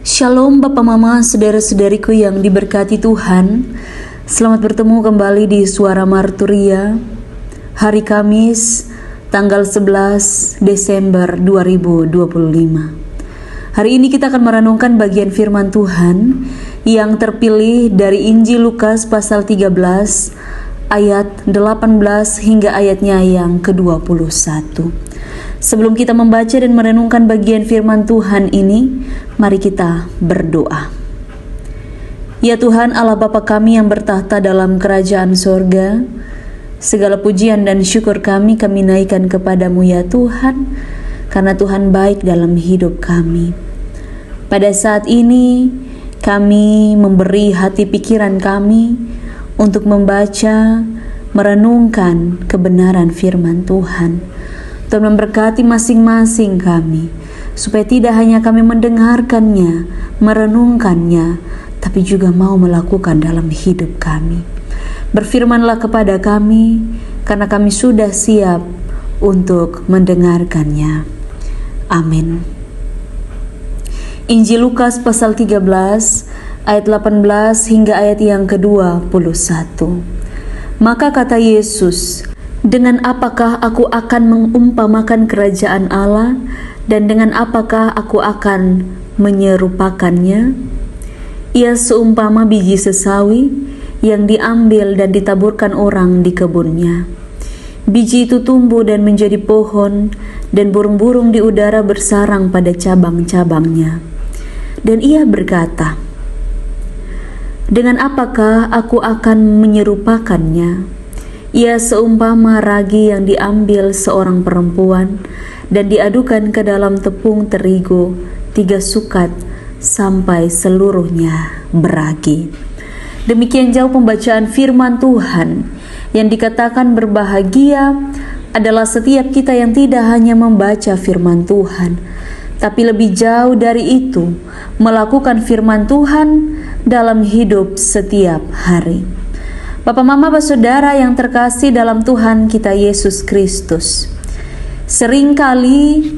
Shalom Bapak Mama, saudara-saudariku yang diberkati Tuhan. Selamat bertemu kembali di Suara Marturia hari Kamis tanggal 11 Desember 2025. Hari ini kita akan merenungkan bagian firman Tuhan yang terpilih dari Injil Lukas pasal 13 ayat 18 hingga ayatnya yang ke-21. Sebelum kita membaca dan merenungkan bagian firman Tuhan ini, mari kita berdoa. Ya Tuhan Allah Bapa kami yang bertahta dalam kerajaan sorga, segala pujian dan syukur kami naikkan kepadamu ya Tuhan, karena Tuhan baik dalam hidup kami. Pada saat ini kami memberi hati pikiran kami untuk membaca, merenungkan kebenaran firman Tuhan. Tuhan memberkati masing-masing kami, supaya tidak hanya kami mendengarkannya, merenungkannya, tapi juga mau melakukan dalam hidup kami. Berfirmanlah kepada kami, karena kami sudah siap untuk mendengarkannya. Amin. Injil Lukas pasal 13 ayat 18 hingga ayat yang ke-21. Maka kata Yesus, dengan apakah aku akan mengumpamakan kerajaan Allah, dan dengan apakah aku akan menyerupakannya? Ia seumpama biji sesawi yang diambil dan ditaburkan orang di kebunnya. Biji itu tumbuh dan menjadi pohon, dan burung-burung di udara bersarang pada cabang-cabangnya. Dan ia berkata, dengan apakah aku akan menyerupakannya? Ia seumpama ragi yang diambil seorang perempuan dan diadukan ke dalam tepung terigu 3 sukat sampai seluruhnya beragi. Demikian jauh pembacaan firman Tuhan. Yang dikatakan berbahagia adalah setiap kita yang tidak hanya membaca firman Tuhan, tapi lebih jauh dari itu, melakukan firman Tuhan dalam hidup setiap hari. Bapak Mama Saudara yang terkasih dalam Tuhan kita Yesus Kristus, seringkali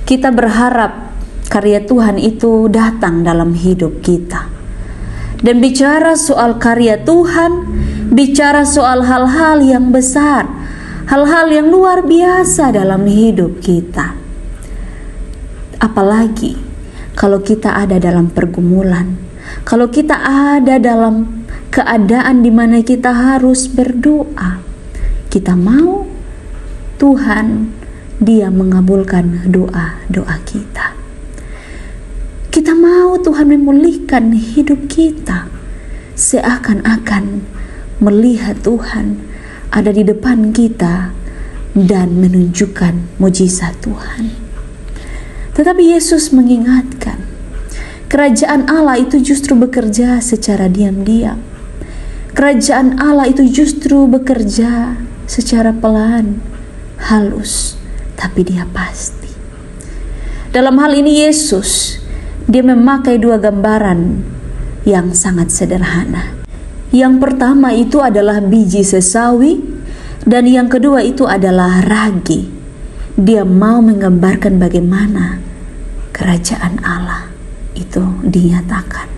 kita berharap karya Tuhan itu datang dalam hidup kita. Dan bicara soal karya Tuhan, bicara soal hal-hal yang besar, hal-hal yang luar biasa dalam hidup kita. Apalagi kalau kita ada dalam pergumulan, kalau kita ada dalam keadaan di mana kita harus berdoa, kita mau Tuhan Dia mengabulkan doa-doa kita. Kita mau Tuhan memulihkan hidup kita, seakan-akan melihat Tuhan ada di depan kita dan menunjukkan mujizat Tuhan. Tetapi Yesus mengingatkan, kerajaan Allah itu justru bekerja secara diam-diam. Kerajaan Allah itu justru bekerja secara pelan, halus, tapi Dia pasti. Dalam hal ini Yesus, Dia memakai 2 gambaran yang sangat sederhana. Yang pertama itu adalah biji sesawi, dan yang kedua itu adalah ragi. Dia mau menggambarkan bagaimana kerajaan Allah itu dinyatakan.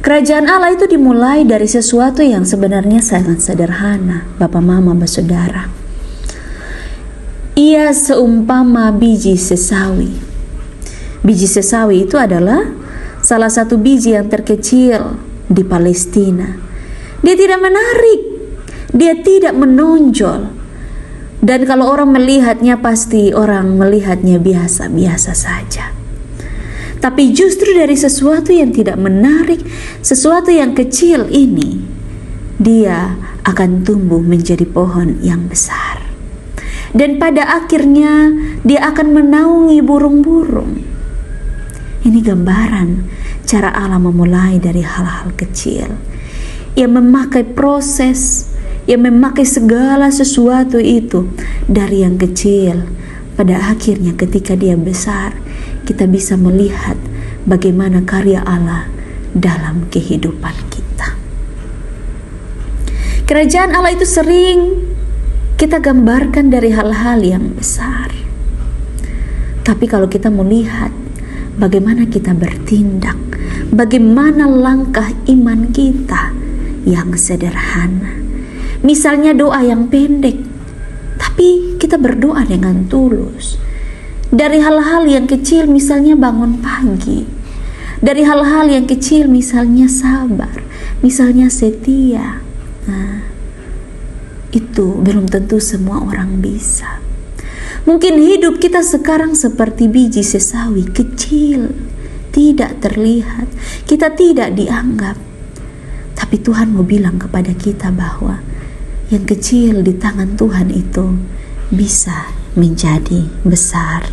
Kerajaan Allah itu dimulai dari sesuatu yang sebenarnya sangat sederhana, Bapak Mama Saudara. Ia seumpama biji sesawi. Biji sesawi itu adalah salah satu biji yang terkecil di Palestina. Dia tidak menarik, dia tidak menonjol. Dan kalau orang melihatnya, pasti orang melihatnya biasa-biasa saja. Tapi justru dari sesuatu yang tidak menarik, sesuatu yang kecil ini, dia akan tumbuh menjadi pohon yang besar. Dan pada akhirnya dia akan menaungi burung-burung. Ini gambaran cara Allah memulai dari hal-hal kecil. Ia memakai proses, ia memakai segala sesuatu itu dari yang kecil. Pada akhirnya ketika dia besar, kita bisa melihat bagaimana karya Allah dalam kehidupan kita. Kerajaan Allah itu sering kita gambarkan dari hal-hal yang besar. Tapi kalau kita melihat bagaimana kita bertindak, bagaimana langkah iman kita yang sederhana. Misalnya doa yang pendek, tapi kita berdoa dengan tulus. Dari hal-hal yang kecil, misalnya bangun pagi. Dari hal-hal yang kecil, misalnya sabar, misalnya setia. Nah, itu belum tentu semua orang bisa. Mungkin hidup kita sekarang seperti biji sesawi kecil, tidak terlihat, kita tidak dianggap. Tapi Tuhan mau bilang kepada kita bahwa yang kecil di tangan Tuhan itu bisa menjadi besar.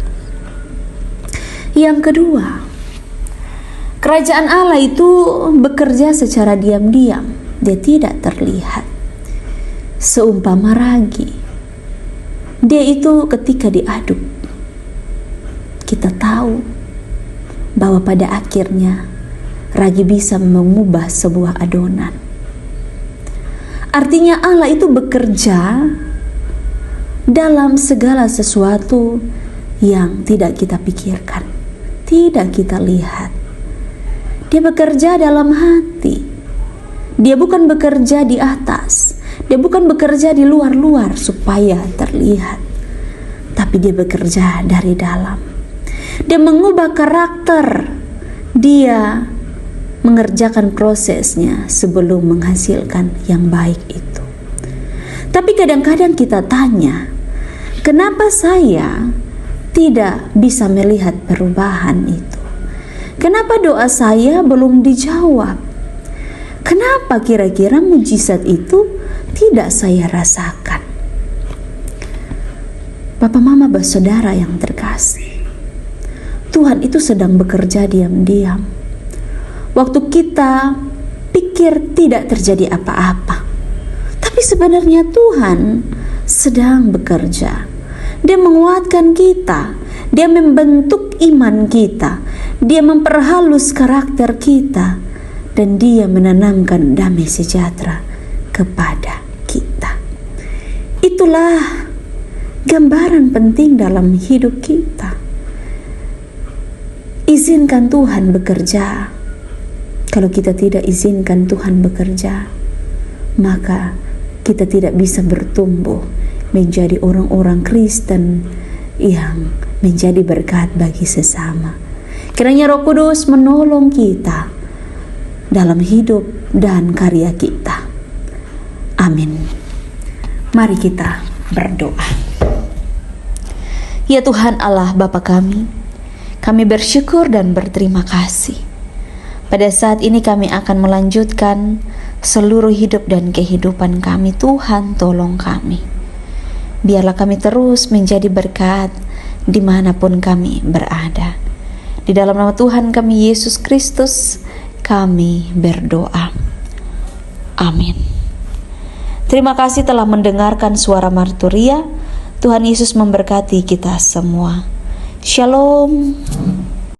Yang kedua, kerajaan Allah itu bekerja secara diam-diam, dia tidak terlihat. Seumpama ragi, dia itu ketika diaduk, kita tahu bahwa pada akhirnya ragi bisa mengubah sebuah adonan. Artinya Allah itu bekerja dalam segala sesuatu yang tidak kita pikirkan, tidak kita lihat. Dia bekerja dalam hati. Dia bukan bekerja di atas. Dia bukan bekerja di luar-luar supaya terlihat. Tapi dia bekerja dari dalam. Dia mengubah karakter. Dia mengerjakan prosesnya sebelum menghasilkan yang baik itu. Tapi kadang-kadang kita tanya, kenapa saya tidak bisa melihat perubahan itu? Kenapa doa saya belum dijawab? Kenapa kira-kira mujizat itu tidak saya rasakan? Bapak, mama, saudara yang terkasih, Tuhan itu sedang bekerja diam-diam. Waktu kita pikir tidak terjadi apa-apa, tapi sebenarnya Tuhan sedang bekerja. Dia menguatkan kita, dia membentuk iman kita, dia memperhalus karakter kita, dan dia menanamkan damai sejahtera kepada kita. Itulah gambaran penting dalam hidup kita. Izinkan Tuhan bekerja. Kalau kita tidak izinkan Tuhan bekerja, maka kita tidak bisa bertumbuh menjadi orang-orang Kristen yang menjadi berkat bagi sesama. Kiranya Roh Kudus menolong kita dalam hidup dan karya kita. Amin. Mari kita berdoa. Ya Tuhan Allah Bapa kami bersyukur dan berterima kasih. Pada saat ini kami akan melanjutkan seluruh hidup dan kehidupan kami. Tuhan, tolong kami. Biarlah kami terus menjadi berkat dimanapun kami berada. Di dalam nama Tuhan kami Yesus Kristus, kami berdoa. Amin. Terima kasih telah mendengarkan suara Marturia. Tuhan Yesus memberkati kita semua. Shalom.